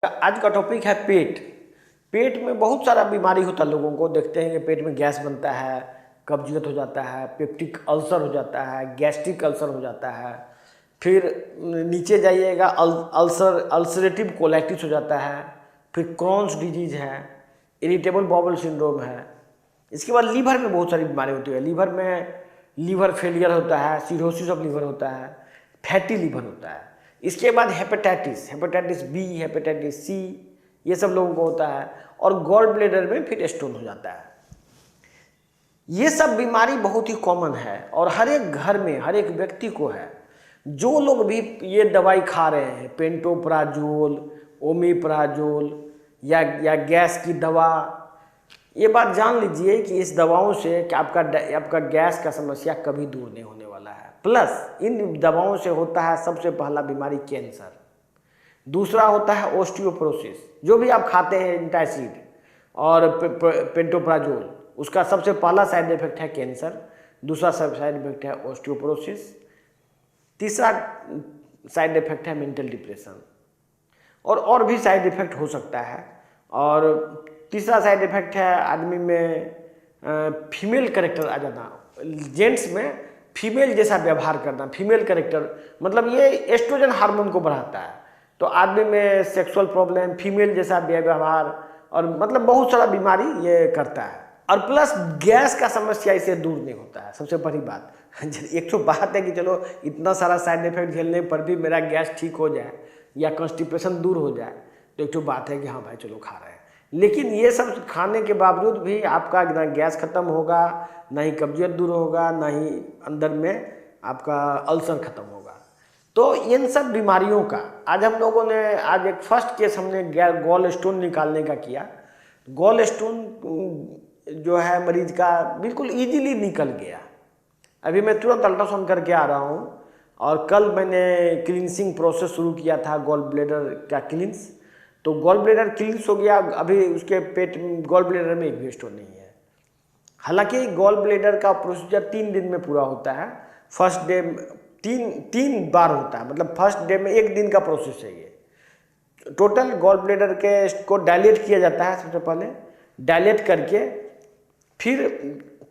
आज का टॉपिक है पेट। पेट में बहुत सारा बीमारी होता है। लोगों को देखते हैं कि पेट में गैस बनता है, कब्जियत हो जाता है, पेप्टिक अल्सर हो जाता है, गैस्ट्रिक अल्सर हो जाता है। फिर नीचे जाइएगा अल्सरेटिव कोलाइटिस हो जाता है। फिर क्रॉन्स डिजीज है, इरिटेबल बाउल सिंड्रोम है। इसके बाद लीवर में बहुत सारी बीमारी होती है। लीवर में लीवर फेलियर होता है, सिरोसिस ऑफ लीवर होता है, फैटी लीवर होता है। इसके बाद हेपेटाइटिस बी, हेपेटाइटिस सी, ये सब लोगों को होता है। और गॉल ब्लेडर में फिर स्टोन हो जाता है। ये सब बीमारी बहुत ही कॉमन है और हर एक घर में हर एक व्यक्ति को है। जो लोग भी ये दवाई खा रहे हैं, पेंटोप्राजोल, ओमेप्राजोल या गैस की दवा, ये बात जान लीजिए कि इस दवाओं से कि आपका गैस का समस्या कभी दूर नहीं होने वाला है। प्लस इन दवाओं से होता है सबसे पहला बीमारी कैंसर, दूसरा होता है ओस्टियोपोरोसिस। जो भी आप खाते हैं एंटासिड और पेंटोप्राजोल, उसका सबसे पहला साइड इफेक्ट है कैंसर, दूसरा सब साइड इफेक्ट है ओस्टियोपोरोसिस, तीसरा साइड इफेक्ट है मेंटल डिप्रेशन और भी साइड इफेक्ट हो सकता है। और तीसरा साइड इफेक्ट है आदमी में फीमेल कैरेक्टर आ जाना, जेंट्स में फीमेल जैसा व्यवहार करना। फीमेल कैरेक्टर मतलब ये एस्ट्रोजन हार्मोन को बढ़ाता है, तो आदमी में सेक्सुअल प्रॉब्लम, फीमेल जैसा व्यवहार और मतलब बहुत सारा बीमारी ये करता है। और प्लस गैस का समस्या इससे दूर नहीं होता है। सबसे बड़ी बात एक तो बात है कि चलो इतना सारा साइड इफेक्ट झेलने पर भी मेरा गैस ठीक हो जाए या कॉन्स्टिपेशन दूर हो जाए, तो एक तो बात है कि हाँ भाई चलो खा रहे हैं। लेकिन ये सब खाने के बावजूद भी आपका ना गैस खत्म होगा, ना ही कब्जियत दूर होगा, ना ही अंदर में आपका अल्सर खत्म होगा। तो इन सब बीमारियों का आज हम लोगों ने आज एक फर्स्ट केस हमने गॉल स्टोन निकालने का किया। गॉल स्टोन जो है मरीज का बिल्कुल ईजीली निकल गया। अभी मैं तुरंत अल्ट्रासाउंड करके आ रहा हूँ और कल मैंने क्लींसिंग प्रोसेस शुरू किया था गॉल ब्लेडर का क्लींस, तो गॉल ब्लेडर क्लींस हो गया। अभी उसके पेट गॉल ब्लेडर में एक भी स्टोन नहीं है। हालांकि गॉल ब्लेडर का प्रोसीजर 3 दिन में पूरा होता है। फर्स्ट डे तीन बार होता है, मतलब फर्स्ट डे में 1 दिन का प्रोसेस है ये। टोटल गॉल ब्लेडर के को डायलेट किया जाता है। सबसे पहले डायलेट करके फिर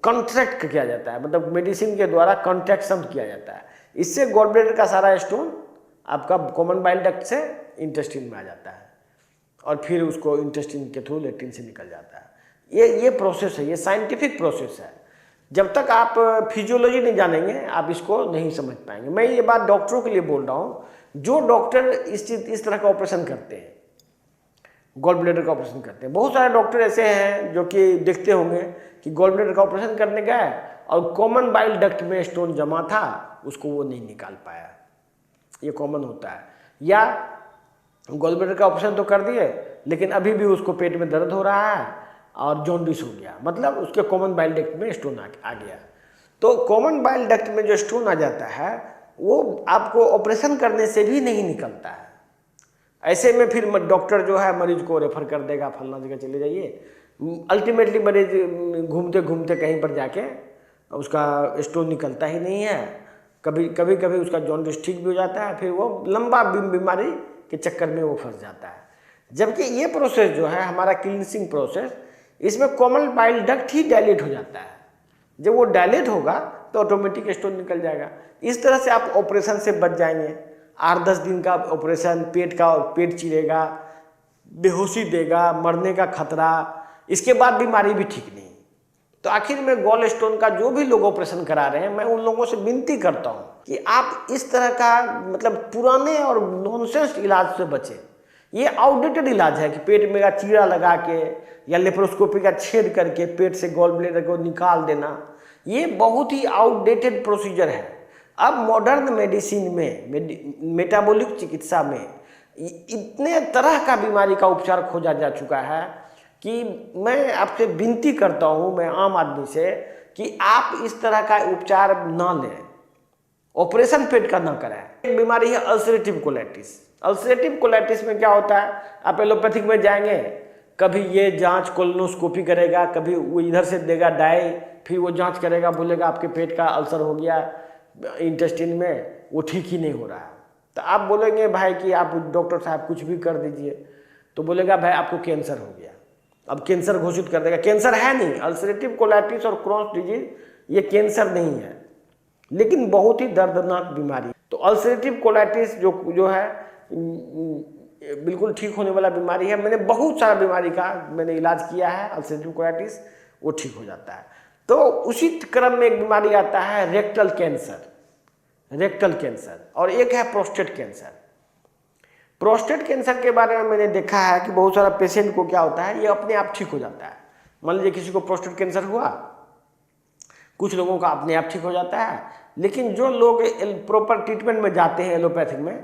कॉन्ट्रैक्ट किया जाता है, मतलब मेडिसिन के द्वारा कॉन्ट्रैक्शन किया जाता है। इससे गॉल ब्लेडर का सारा स्टोन आपका कॉमन बाइल डक्ट से इंटेस्टिन में आ जाता है और फिर उसको इंटेस्टिन के थ्रू लेट्रिन से निकल जाता है। ये प्रोसेस है, ये साइंटिफिक प्रोसेस है। जब तक आप फिजियोलॉजी नहीं जानेंगे आप इसको नहीं समझ पाएंगे। मैं ये बात डॉक्टरों के लिए बोल रहा हूँ, जो डॉक्टर इस तरह का ऑपरेशन करते हैं, गॉल ब्लेडर का ऑपरेशन करते हैं। बहुत सारे डॉक्टर ऐसे हैं जो कि देखते होंगे कि गॉल ब्लेडर का ऑपरेशन करने गए और कॉमन बाइल डक्ट में स्टोन जमा था, उसको वो नहीं निकाल पाया। ये कॉमन होता है। या गॉल ब्लेडर का ऑपरेशन तो कर दिए लेकिन अभी भी उसको पेट में दर्द हो रहा है और जॉन्डिस हो गया, मतलब उसके कॉमन बाइल डक्ट में स्टोन आ गया। तो कॉमन बाइल डक्ट में जो स्टोन आ जाता है वो आपको ऑपरेशन करने से भी नहीं निकलता है। ऐसे में फिर डॉक्टर जो है मरीज को रेफर कर देगा, फलना जगह चले जाइए। अल्टीमेटली मरीज घूमते घूमते कहीं पर जाके उसका स्टोन निकलता ही नहीं है। कभी उसका जॉन्डिस ठीक भी हो जाता है, फिर वो लंबा बीमारी के चक्कर में वो फंस जाता है। जबकि ये प्रोसेस जो है हमारा क्लींसिंग प्रोसेस, इसमें कॉमन बाइल डक्ट ही डायलेट हो जाता है। जब वो डायलेट होगा तो ऑटोमेटिक स्टोन निकल जाएगा। इस तरह से आप ऑपरेशन से बच जाएंगे। 8-10 दिन का ऑपरेशन, पेट चीरेगा, बेहोशी देगा, मरने का खतरा, इसके बाद बीमारी भी ठीक नहीं। तो आखिर में गॉल स्टोन का जो भी लोग ऑपरेशन करा रहे हैं, मैं उन लोगों से विनती करता हूँ कि आप इस तरह का मतलब पुराने और नॉनसेंस इलाज से बचें। ये आउटडेटेड इलाज है कि पेट में चीरा लगा के या लेप्रोस्कोपी का छेद करके पेट से गॉल ब्लेडर को निकाल देना, ये बहुत ही आउटडेटेड प्रोसीजर है। अब मॉडर्न मेडिसिन में, मेटाबॉलिक चिकित्सा में इतने तरह का बीमारी का उपचार खोजा जा चुका है कि मैं आपसे विनती करता हूँ, मैं आम आदमी से, कि आप इस तरह का उपचार ना लें, ऑपरेशन पेट का ना कराएं। एक बीमारी है अल्सरेटिव कोलाइटिस। अल्सरेटिव कोलाइटिस में क्या होता है, आप एलोपैथिक में जाएंगे, कभी ये जांच कोलोनोस्कोपी करेगा, कभी वो इधर से देगा डाई, फिर वो जांच करेगा, बोलेगा आपके पेट का अल्सर हो गया इंटेस्टिन में, वो ठीक ही नहीं हो रहा है। तो आप बोलेंगे भाई कि आप डॉक्टर साहब कुछ भी कर दीजिए, तो बोलेगा भाई आपको कैंसर हो गया, अब कैंसर घोषित कर देगा। कैंसर है नहीं, अल्सरेटिव कोलाइटिस और क्रॉन्स डिजीज ये कैंसर नहीं है, लेकिन बहुत ही दर्दनाक बीमारी। तो अल्सरेटिव कोलाइटिस जो है बिल्कुल ठीक होने वाला बीमारी है। मैंने बहुत सारा बीमारी का मैंने इलाज किया है, अल्सरेटिव कोलाइटिस वो ठीक हो जाता है। तो उसी क्रम में एक बीमारी आता है रेक्टल कैंसर, रेक्टल कैंसर, और एक है प्रोस्टेट कैंसर। प्रोस्टेट कैंसर के बारे में मैंने देखा है कि बहुत सारा पेशेंट को क्या होता है, ये अपने आप ठीक हो जाता है। मान लीजिए किसी को प्रोस्टेट कैंसर हुआ, कुछ लोगों का अपने आप ठीक हो जाता है, लेकिन जो लोग प्रॉपर ट्रीटमेंट में जाते हैं एलोपैथिक में,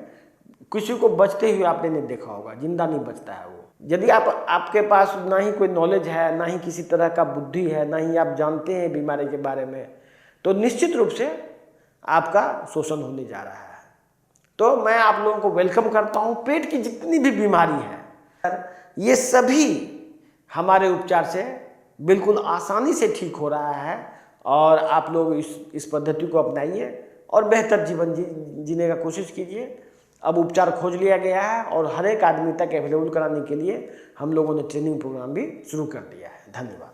किसी को बचते हुए आपने नहीं देखा होगा, जिंदा नहीं बचता है वो। यदि आपके पास ना ही कोई नॉलेज है, ना ही किसी तरह का बुद्धि है, ना ही आप जानते हैं बीमारी के बारे में, तो निश्चित रूप से आपका शोषण होने जा रहा है। तो मैं आप लोगों को वेलकम करता हूं। पेट की जितनी भी बीमारी है ये सभी हमारे उपचार से बिल्कुल आसानी से ठीक हो रहा है, और आप लोग इस पद्धति को अपनाइए और बेहतर जीवन जीने का कोशिश कीजिए। अब उपचार खोज लिया गया है और हर एक आदमी तक अवेलेबल कराने के लिए हम लोगों ने ट्रेनिंग प्रोग्राम भी शुरू कर दिया है। धन्यवाद।